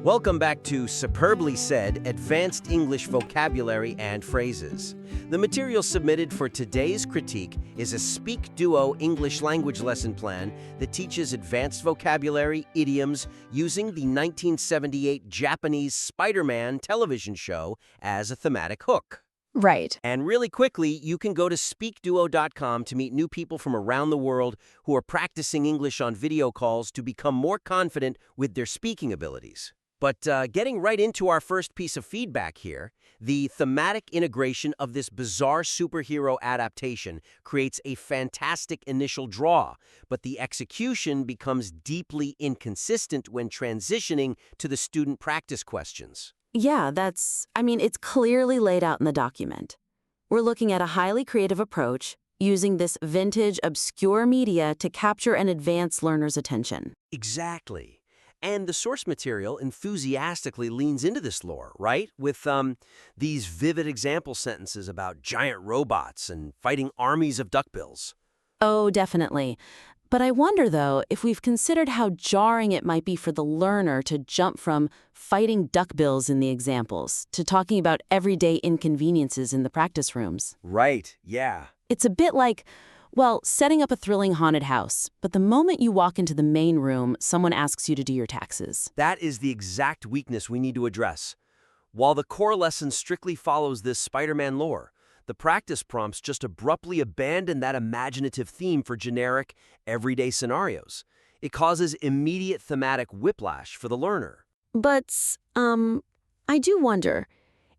Welcome back to Superbly Said, Advanced English Vocabulary and Phrases. The material submitted for today's critique is a SpeakDuo English language lesson plan that teaches advanced vocabulary, idioms, using the 1978 Japanese Spider-Man television show as a thematic hook. Right. And really quickly, you can go to SpeakDuo.com to meet new people from around the world who are practicing English on video calls to become more confident with their speaking abilities. But getting right into our first piece of feedback here, the thematic integration of this bizarre superhero adaptation creates a fantastic initial draw, but the execution becomes deeply inconsistent when transitioning to the student practice questions. Yeah, it's clearly laid out in the document. We're looking at a highly creative approach, using this vintage, obscure media to capture and advance learners' attention. Exactly. And the source material enthusiastically leans into this lore, right? With these vivid example sentences about giant robots and fighting armies of duckbills. Oh, definitely. But I wonder, though, if we've considered how jarring it might be for the learner to jump from fighting duckbills in the examples to talking about everyday inconveniences in the practice rooms. Right, yeah. It's a bit like, well, setting up a thrilling haunted house, but the moment you walk into the main room, someone asks you to do your taxes. That is the exact weakness we need to address. While the core lesson strictly follows this Spider-Man lore, the practice prompts just abruptly abandon that imaginative theme for generic, everyday scenarios. It causes immediate thematic whiplash for the learner. But, I do wonder,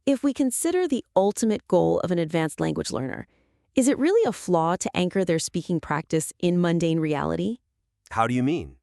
if we consider the ultimate goal of an advanced language learner, is it really a flaw to anchor their speaking practice in mundane reality? How do you mean?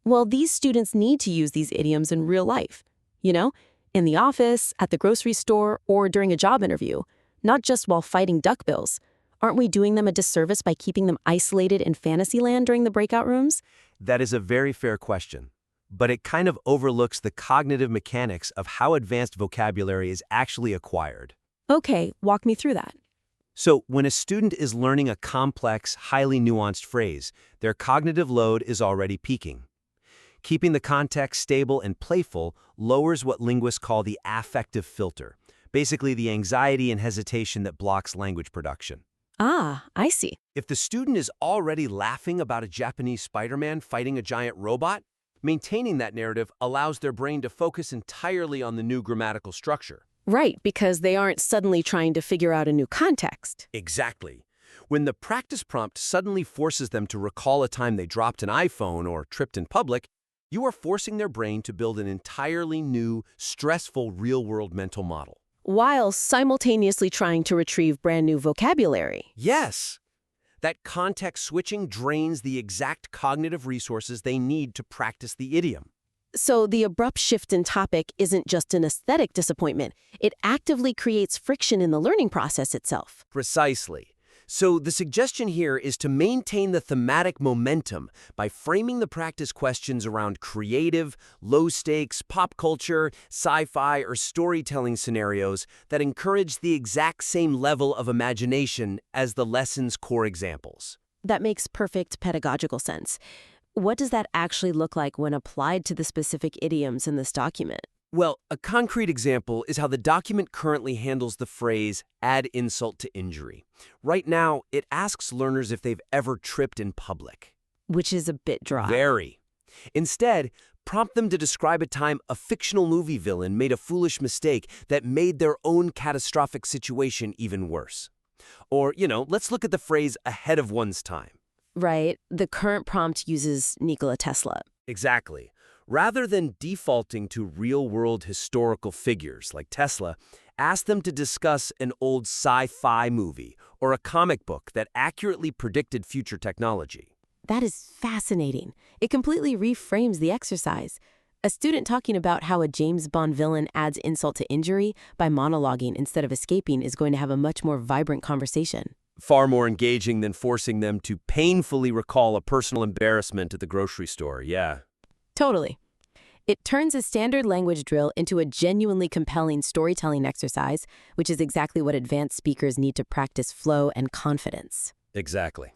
Well, these students need to use these idioms in real life. In the office, at the grocery store, or during a job interview, not just while fighting duckbills. Aren't we doing them a disservice by keeping them isolated in Fantasyland during the breakout rooms? That is a very fair question, but it kind of overlooks the cognitive mechanics of how advanced vocabulary is actually acquired. Okay, walk me through that. So, when a student is learning a complex, highly nuanced phrase, their cognitive load is already peaking. Keeping the context stable and playful lowers what linguists call the affective filter, basically the anxiety and hesitation that blocks language production. Ah, I see. If the student is already laughing about a Japanese Spider-Man fighting a giant robot, maintaining that narrative allows their brain to focus entirely on the new grammatical structure. Right, because they aren't suddenly trying to figure out a new context. Exactly. When the practice prompt suddenly forces them to recall a time they dropped an iPhone or tripped in public, you are forcing their brain to build an entirely new, stressful, real-world mental model. While simultaneously trying to retrieve brand new vocabulary. Yes. That context switching drains the exact cognitive resources they need to practice the idiom. So the abrupt shift in topic isn't just an aesthetic disappointment. It actively creates friction in the learning process itself. Precisely. So the suggestion here is to maintain the thematic momentum by framing the practice questions around creative, low-stakes, pop culture, sci-fi, or storytelling scenarios that encourage the exact same level of imagination as the lesson's core examples. That makes perfect pedagogical sense. What does that actually look like when applied to the specific idioms in this document? Well, a concrete example is how the document currently handles the phrase, add insult to injury. Right now, it asks learners if they've ever tripped in public. Which is a bit dry. Very. Instead, prompt them to describe a time a fictional movie villain made a foolish mistake that made their own catastrophic situation even worse. Or, let's look at the phrase ahead of one's time. Right. The current prompt uses Nikola Tesla. Exactly. Rather than defaulting to real-world historical figures like Tesla, ask them to discuss an old sci-fi movie or a comic book that accurately predicted future technology. That is fascinating. It completely reframes the exercise. A student talking about how a James Bond villain adds insult to injury by monologuing instead of escaping is going to have a much more vibrant conversation. Far more engaging than forcing them to painfully recall a personal embarrassment at the grocery store, yeah. Totally. It turns a standard language drill into a genuinely compelling storytelling exercise, which is exactly what advanced speakers need to practice flow and confidence. Exactly.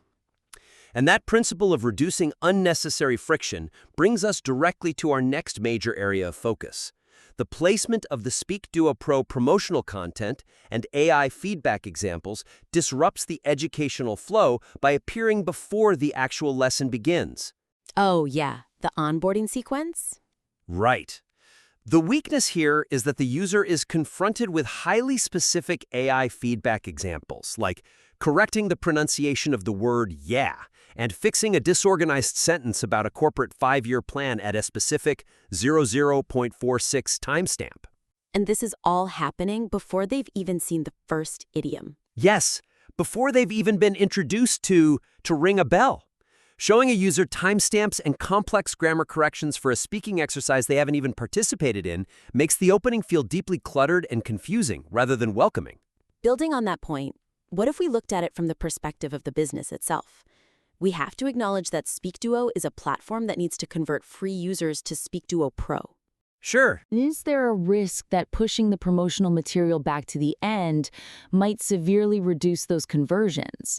And that principle of reducing unnecessary friction brings us directly to our next major area of focus, The placement of the SpeakDuo Pro promotional content and AI feedback examples disrupts the educational flow by appearing before the actual lesson begins. Oh, yeah, the onboarding sequence? Right. The weakness here is that the user is confronted with highly specific AI feedback examples, like correcting the pronunciation of the word yeah, and fixing a disorganized sentence about a corporate 5-year plan at a specific 00.46 timestamp. And this is all happening before they've even seen the first idiom. Yes, before they've even been introduced to ring a bell. Showing a user timestamps and complex grammar corrections for a speaking exercise they haven't even participated in makes the opening feel deeply cluttered and confusing rather than welcoming. Building on that point, what if we looked at it from the perspective of the business itself? We have to acknowledge that SpeakDuo is a platform that needs to convert free users to SpeakDuo Pro. Sure. Is there a risk that pushing the promotional material back to the end might severely reduce those conversions?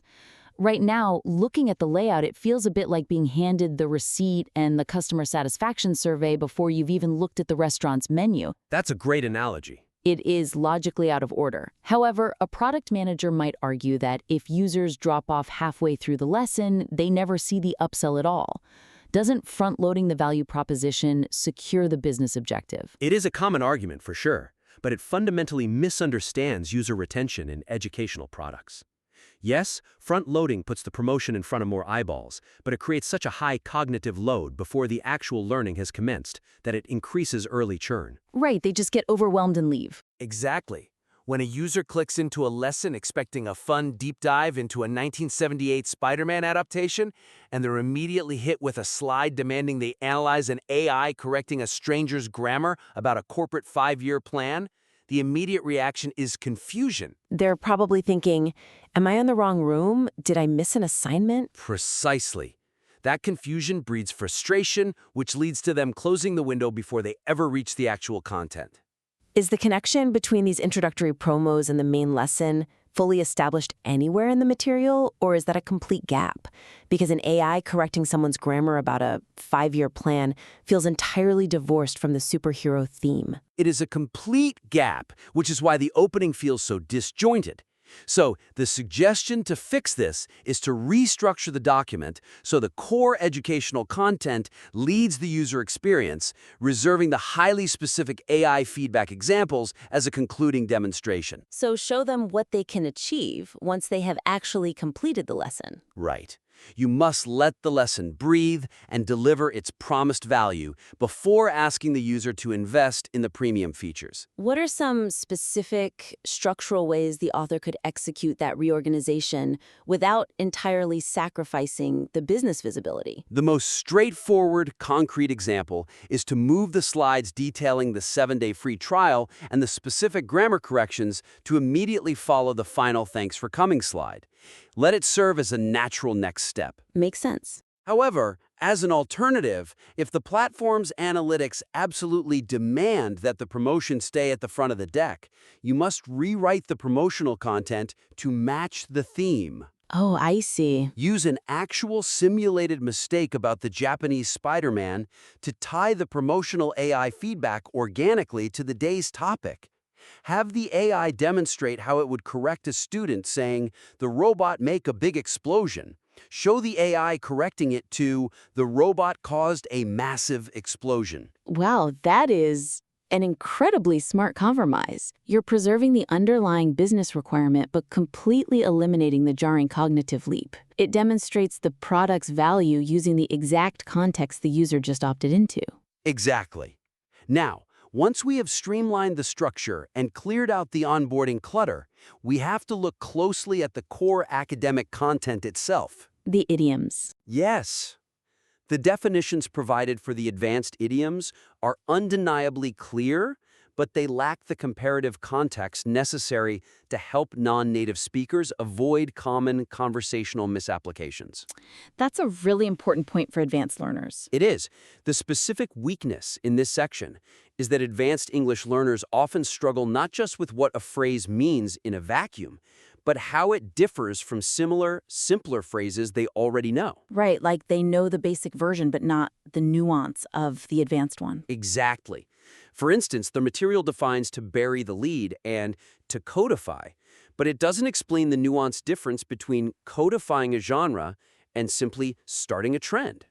Right now, looking at the layout, it feels a bit like being handed the receipt and the customer satisfaction survey before you've even looked at the restaurant's menu. That's a great analogy. It is logically out of order. However, a product manager might argue that if users drop off halfway through the lesson, they never see the upsell at all. Doesn't front-loading the value proposition secure the business objective? It is a common argument for sure, but it fundamentally misunderstands user retention in educational products. Yes, front-loading puts the promotion in front of more eyeballs, but it creates such a high cognitive load before the actual learning has commenced that it increases early churn. Right, they just get overwhelmed and leave. Exactly. When a user clicks into a lesson expecting a fun deep dive into a 1978 Spider-Man adaptation, and they're immediately hit with a slide demanding they analyze an AI correcting a stranger's grammar about a corporate 5-year plan, the immediate reaction is confusion. They're probably thinking, am I in the wrong room? Did I miss an assignment? Precisely. That confusion breeds frustration, which leads to them closing the window before they ever reach the actual content. Is the connection between these introductory promos and the main lesson fully established anywhere in the material, or is that a complete gap? Because an AI correcting someone's grammar about a 5-year plan feels entirely divorced from the superhero theme. It is a complete gap, which is why the opening feels so disjointed. So the suggestion to fix this is to restructure the document so the core educational content leads the user experience, reserving the highly specific AI feedback examples as a concluding demonstration. So show them what they can achieve once they have actually completed the lesson. Right. You must let the lesson breathe and deliver its promised value before asking the user to invest in the premium features. What are some specific structural ways the author could execute that reorganization without entirely sacrificing the business visibility? The most straightforward, concrete example is to move the slides detailing the 7-day free trial and the specific grammar corrections to immediately follow the final thanks for coming slide. Let it serve as a natural next step. Makes sense. However, as an alternative, if the platform's analytics absolutely demand that the promotion stay at the front of the deck, you must rewrite the promotional content to match the theme. Oh, I see. Use an actual simulated mistake about the Japanese Spider-Man to tie the promotional AI feedback organically to the day's topic. Have the AI demonstrate how it would correct a student saying, "The robot make a big explosion." Show the AI correcting it to, "The robot caused a massive explosion." Wow, that is an incredibly smart compromise. You're preserving the underlying business requirement but completely eliminating the jarring cognitive leap. It demonstrates the product's value using the exact context the user just opted into. Exactly. Now, once we have streamlined the structure and cleared out the onboarding clutter, we have to look closely at the core academic content itself. The idioms. Yes. The definitions provided for the advanced idioms are undeniably clear, but they lack the comparative context necessary to help non-native speakers avoid common conversational misapplications. That's a really important point for advanced learners. It is. The specific weakness in this section is that advanced English learners often struggle not just with what a phrase means in a vacuum, but how it differs from similar, simpler phrases they already know. Right, like they know the basic version, but not the nuance of the advanced one. Exactly. For instance, the material defines to bury the lead and to codify, but it doesn't explain the nuanced difference between codifying a genre and simply starting a trend.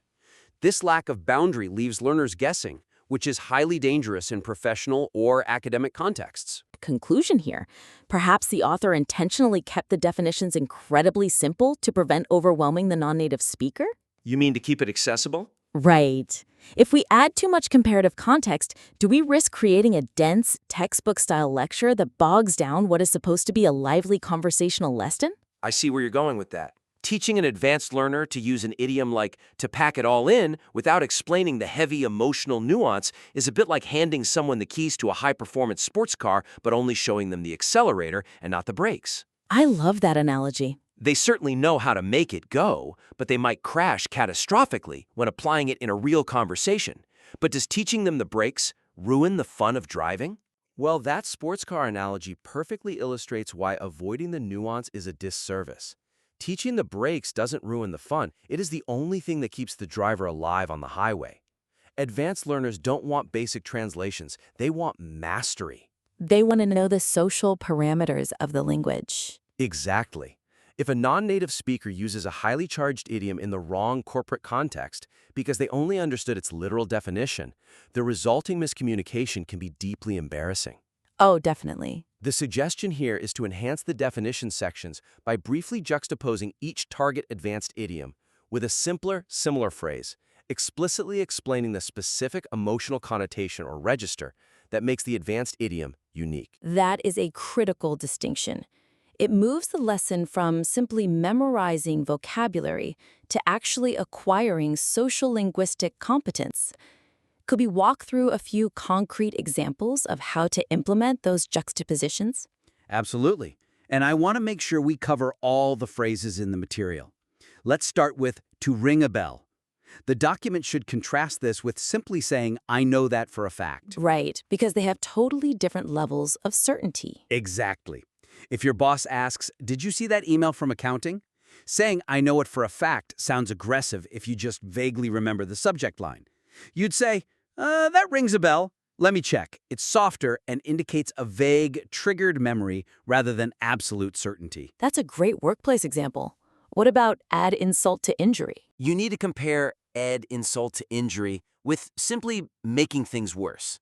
This lack of boundary leaves learners guessing, which is highly dangerous in professional or academic contexts. Conclusion here. Perhaps the author intentionally kept the definitions incredibly simple to prevent overwhelming the non-native speaker? You mean to keep it accessible? Right. If we add too much comparative context, do we risk creating a dense, textbook-style lecture that bogs down what is supposed to be a lively conversational lesson? I see where you're going with that. Teaching an advanced learner to use an idiom like to pack it all in without explaining the heavy emotional nuance is a bit like handing someone the keys to a high-performance sports car but only showing them the accelerator and not the brakes. I love that analogy. They certainly know how to make it go, but they might crash catastrophically when applying it in a real conversation. But does teaching them the brakes ruin the fun of driving? Well, that sports car analogy perfectly illustrates why avoiding the nuance is a disservice. Teaching the brakes doesn't ruin the fun. It is the only thing that keeps the driver alive on the highway. Advanced learners don't want basic translations. They want mastery. They want to know the social parameters of the language. Exactly. If a non-native speaker uses a highly charged idiom in the wrong corporate context because they only understood its literal definition, the resulting miscommunication can be deeply embarrassing. Oh, definitely. The suggestion here is to enhance the definition sections by briefly juxtaposing each target advanced idiom with a simpler, similar phrase, explicitly explaining the specific emotional connotation or register that makes the advanced idiom unique. That is a critical distinction. It moves the lesson from simply memorizing vocabulary to actually acquiring social linguistic competence. Could we walk through a few concrete examples of how to implement those juxtapositions? Absolutely. And I want to make sure we cover all the phrases in the material. Let's start with to ring a bell. The document should contrast this with simply saying, I know that for a fact. Right, because they have totally different levels of certainty. Exactly. If your boss asks, did you see that email from accounting? Saying, I know it for a fact sounds aggressive if you just vaguely remember the subject line. You'd say, that rings a bell. Let me check. It's softer and indicates a vague, triggered memory rather than absolute certainty. That's a great workplace example. What about add insult to injury? You need to compare add insult to injury with simply making things worse.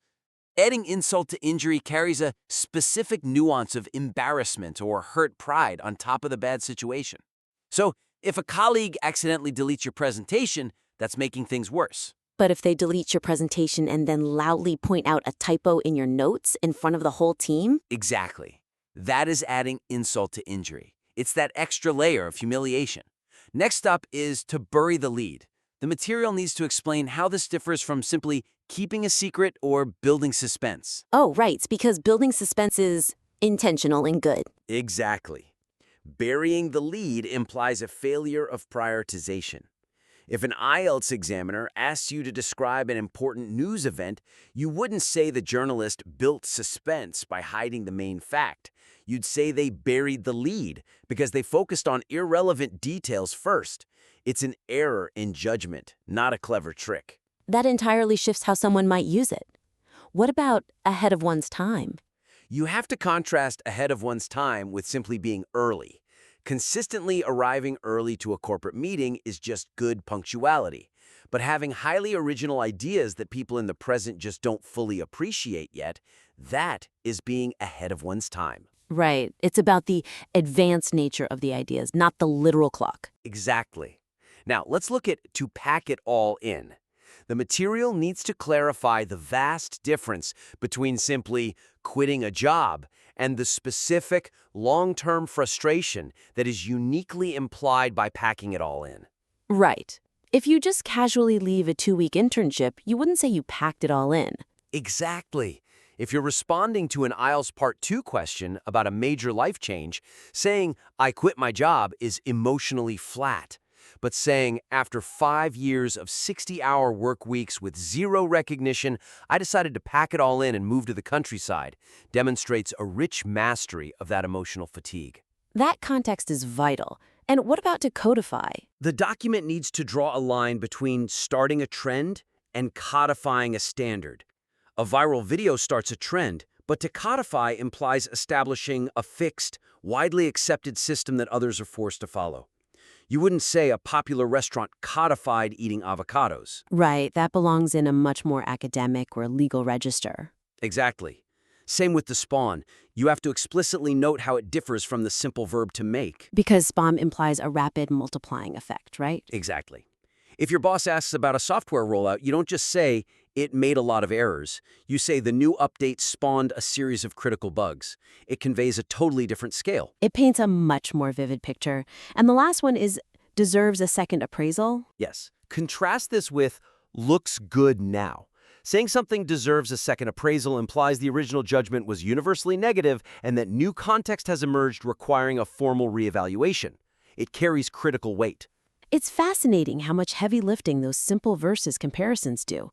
Adding insult to injury carries a specific nuance of embarrassment or hurt pride on top of the bad situation. So, if a colleague accidentally deletes your presentation, that's making things worse. But if they delete your presentation and then loudly point out a typo in your notes in front of the whole team? Exactly. That is adding insult to injury. It's that extra layer of humiliation. Next up is to bury the lead. The material needs to explain how this differs from simply keeping a secret or building suspense. Oh, right, because building suspense is intentional and good. Exactly. Burying the lead implies a failure of prioritization. If an IELTS examiner asks you to describe an important news event, you wouldn't say the journalist built suspense by hiding the main fact. You'd say they buried the lead because they focused on irrelevant details first. It's an error in judgment, not a clever trick. That entirely shifts how someone might use it. What about ahead of one's time? You have to contrast ahead of one's time with simply being early. Consistently arriving early to a corporate meeting is just good punctuality. But having highly original ideas that people in the present just don't fully appreciate yet, that is being ahead of one's time. Right. It's about the advanced nature of the ideas, not the literal clock. Exactly. Now, let's look at to pack it all in. The material needs to clarify the vast difference between simply quitting a job and the specific, long-term frustration that is uniquely implied by packing it all in. Right. If you just casually leave a 2-week internship, you wouldn't say you packed it all in. Exactly. If you're responding to an IELTS Part 2 question about a major life change, saying, I quit my job is emotionally flat. But saying, after 5 years of 60-hour work weeks with zero recognition, I decided to pack it all in and move to the countryside, demonstrates a rich mastery of that emotional fatigue. That context is vital. And what about to codify? The document needs to draw a line between starting a trend and codifying a standard. A viral video starts a trend, but to codify implies establishing a fixed, widely accepted system that others are forced to follow. You wouldn't say a popular restaurant codified eating avocados. Right, that belongs in a much more academic or legal register. Exactly. Same with the spawn. You have to explicitly note how it differs from the simple verb to make. Because SPOM implies a rapid multiplying effect, right? Exactly. If your boss asks about a software rollout, you don't just say, it made a lot of errors. You say the new update spawned a series of critical bugs. It conveys a totally different scale. It paints a much more vivid picture. And the last one is deserves a second appraisal. Yes. Contrast this with looks good now. Saying something deserves a second appraisal implies the original judgment was universally negative and that new context has emerged requiring a formal reevaluation. It carries critical weight. It's fascinating how much heavy lifting those simple versus comparisons do.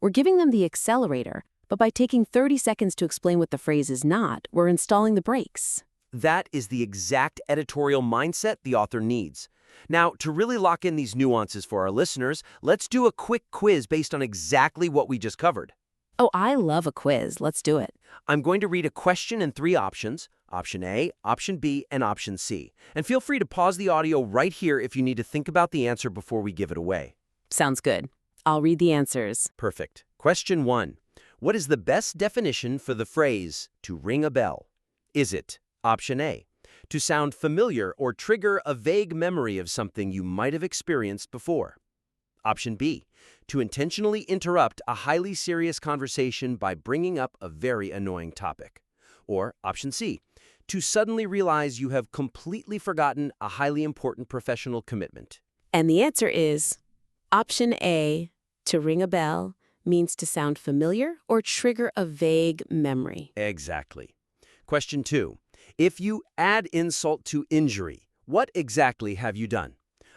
We're giving them the accelerator, but by taking 30 seconds to explain what the phrase is not, we're installing the brakes. That is the exact editorial mindset the author needs. Now, to really lock in these nuances for our listeners, let's do a quick quiz based on exactly what we just covered. Oh, I love a quiz. Let's do it. I'm going to read a question and 3 options, option A, option B, and option C. And feel free to pause the audio right here if you need to think about the answer before we give it away. Sounds good. I'll read the answers. Perfect. Question 1. What is the best definition for the phrase, to ring a bell? Is it option A, to sound familiar or trigger a vague memory of something you might have experienced before? Option B, to intentionally interrupt a highly serious conversation by bringing up a very annoying topic? Or option C, to suddenly realize you have completely forgotten a highly important professional commitment? And the answer is option A, to ring a bell, means to sound familiar or trigger a vague memory. Exactly. Question 2. If you add insult to injury, what exactly have you done?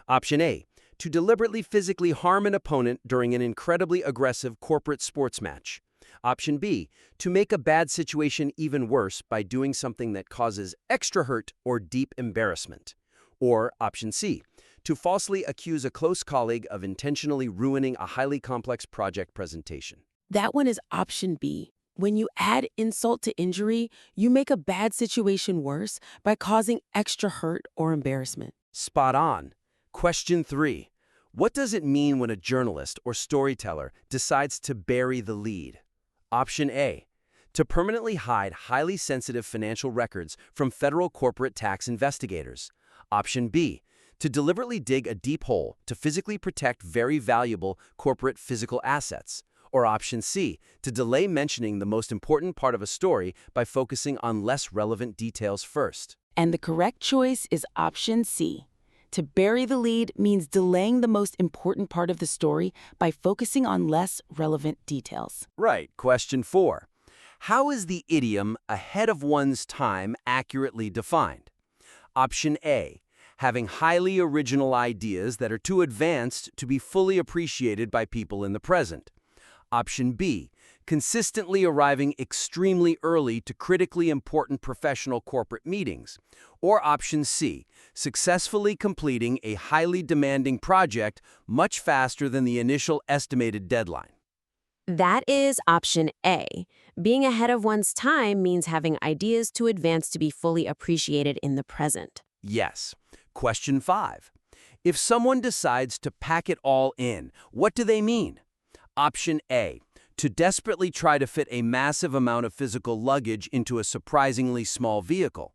Option A, to deliberately physically harm an opponent during an incredibly aggressive corporate sports match. Option B, to make a bad situation even worse by doing something that causes extra hurt or deep embarrassment. Or option C, to falsely accuse a close colleague of intentionally ruining a highly complex project presentation. That one is option B. When you add insult to injury, you make a bad situation worse by causing extra hurt or embarrassment. Spot on. Question 3. What does it mean when a journalist or storyteller decides to bury the lead? Option A, to permanently hide highly sensitive financial records from federal corporate tax investigators. Option B, to deliberately dig a deep hole to physically protect very valuable corporate physical assets. Or option C, to delay mentioning the most important part of a story by focusing on less relevant details first. And the correct choice is option C. To bury the lead means delaying the most important part of the story by focusing on less relevant details. Right. Question 4. How is the idiom ahead of one's time accurately defined? Option A, having highly original ideas that are too advanced to be fully appreciated by people in the present. Option B, consistently arriving extremely early to critically important professional corporate meetings. Or option C, successfully completing a highly demanding project much faster than the initial estimated deadline. That is option A. Being ahead of one's time means having ideas too advanced to be fully appreciated in the present. Yes. Question 5. If someone decides to pack it all in, what do they mean? Option A, to desperately try to fit a massive amount of physical luggage into a surprisingly small vehicle.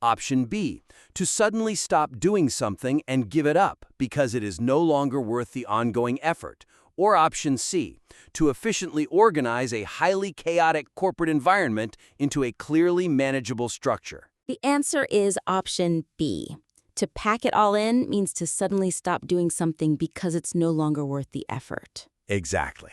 Option B, to suddenly stop doing something and give it up because it is no longer worth the ongoing effort. Or option C, to efficiently organize a highly chaotic corporate environment into a clearly manageable structure. The answer is option B. To pack it all in means to suddenly stop doing something because it's no longer worth the effort. Exactly.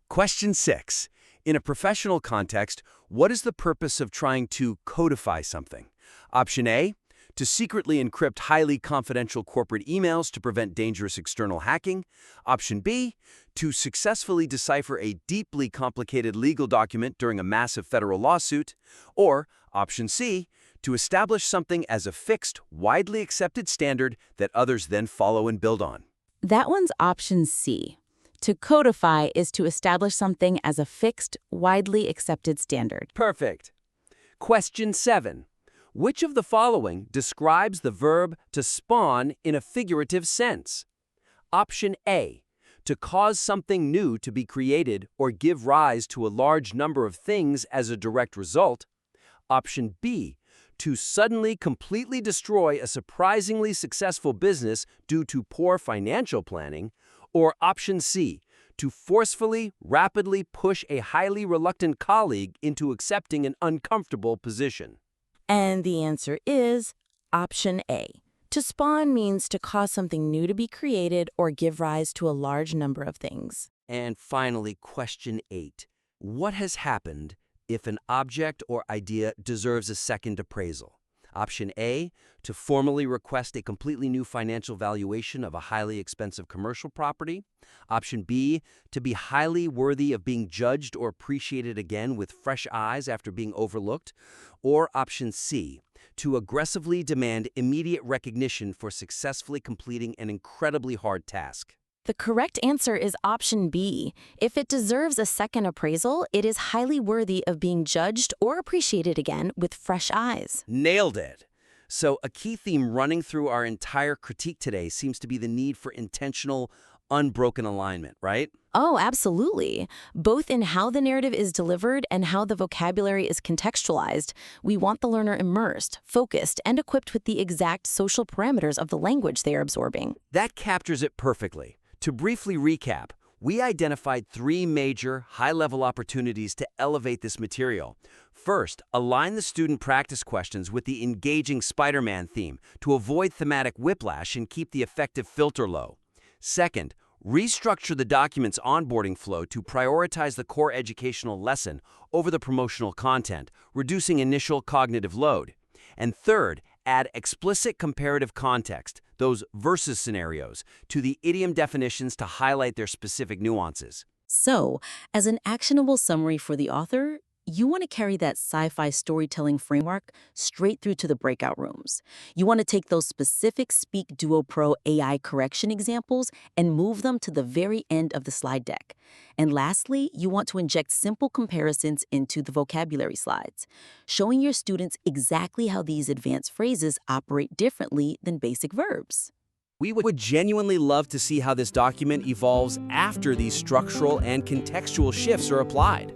Question 6. In a professional context, what is the purpose of trying to codify something? Option A, to secretly encrypt highly confidential corporate emails to prevent dangerous external hacking. Option B, to successfully decipher a deeply complicated legal document during a massive federal lawsuit. Or option C, to establish something as a fixed, widely accepted standard that others then follow and build on. That one's option C. To codify is to establish something as a fixed, widely accepted standard. Perfect. Question 7. Which of the following describes the verb to spawn in a figurative sense? Option A, to cause something new to be created or give rise to a large number of things as a direct result. Option B, to suddenly completely destroy a surprisingly successful business due to poor financial planning. Or option C, to forcefully, rapidly push a highly reluctant colleague into accepting an uncomfortable position. And the answer is option A. To spawn means to cause something new to be created or give rise to a large number of things. And finally, question 8. What has happened if an object or idea deserves a second appraisal? Option A, to formally request a completely new financial valuation of a highly expensive commercial property. Option B, to be highly worthy of being judged or appreciated again with fresh eyes after being overlooked. Or option C, to aggressively demand immediate recognition for successfully completing an incredibly hard task. The correct answer is option B. If it deserves a second appraisal, it is highly worthy of being judged or appreciated again with fresh eyes. Nailed it! So a key theme running through our entire critique today seems to be the need for intentional, unbroken alignment, right? Oh, absolutely. Both in how the narrative is delivered and how the vocabulary is contextualized, we want the learner immersed, focused, and equipped with the exact social parameters of the language they are absorbing. That captures it perfectly. To briefly recap, we identified 3 major, high-level opportunities to elevate this material. First, align the student practice questions with the engaging Spider-Man theme to avoid thematic whiplash and keep the effective filter low. Second, restructure the document's onboarding flow to prioritize the core educational lesson over the promotional content, reducing initial cognitive load. And third, add explicit comparative context, those versus scenarios, to the idiom definitions to highlight their specific nuances. So, as an actionable summary for the author, you want to carry that sci-fi storytelling framework straight through to the breakout rooms. You want to take those specific SpeakDuo Pro AI correction examples and move them to the very end of the slide deck. And lastly, you want to inject simple comparisons into the vocabulary slides, showing your students exactly how these advanced phrases operate differently than basic verbs. We would genuinely love to see how this document evolves after these structural and contextual shifts are applied.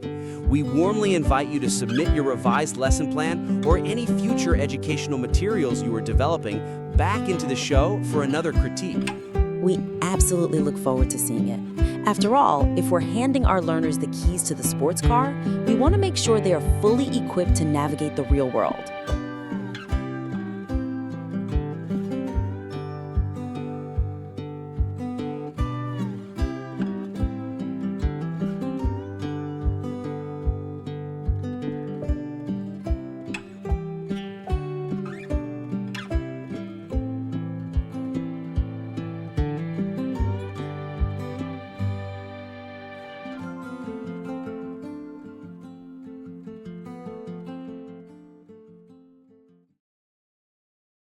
We warmly invite you to submit your revised lesson plan or any future educational materials you are developing back into the show for another critique. We absolutely look forward to seeing it. After all, if we're handing our learners the keys to the sports car, we want to make sure they are fully equipped to navigate the real world.